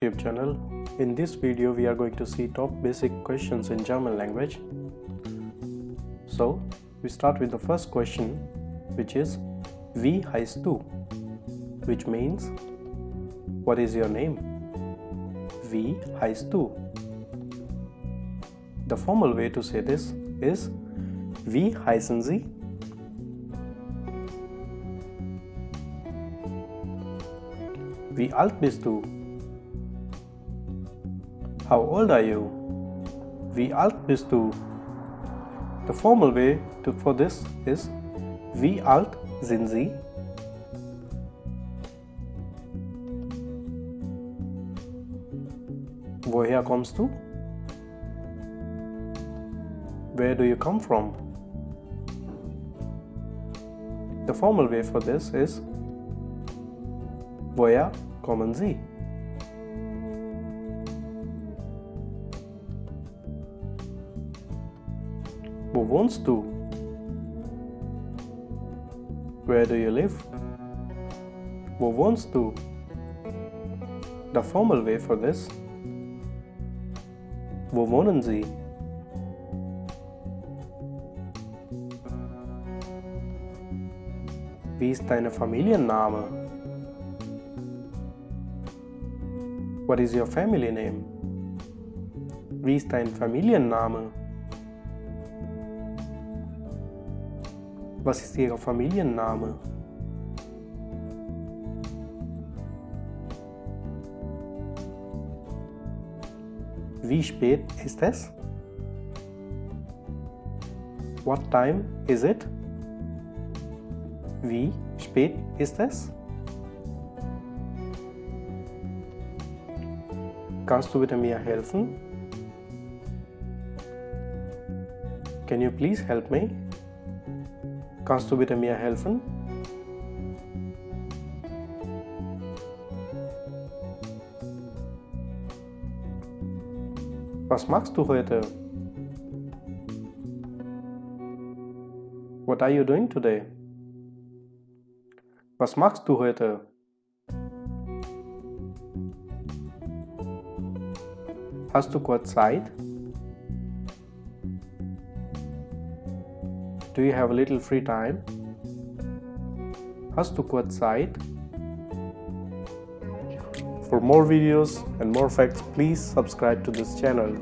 YouTube channel. In this video we are going to see top basic questions in German language. So we start with the first question, which is Wie heißt du? Which means what is your name? Wie heißt du? The formal way to say this is Wie heißen Sie? Wie alt bist du? How old are you? Wie alt bist du? The formal way for this is Wie alt sind Sie? Woher kommst du? Where do you come from? The formal way for this is Woher kommen Sie? Wo wohnst du? Where do you live? Wo wohnst du? The formal way for this. Wo wohnen Sie? Wie ist dein Familienname? What is your family name? Wie ist dein Familienname? Was ist Ihr Familienname? Wie spät ist es? What time is it? Wie spät ist es? Kannst du bitte mir helfen? Can you please help me? Kannst du bitte mir helfen? Was machst du heute? What are you doing today? Was machst du heute? Hast du kurz Zeit? Do you have a little free time? Hast du kurz Zeit? For more videos and more facts, please subscribe to this channel.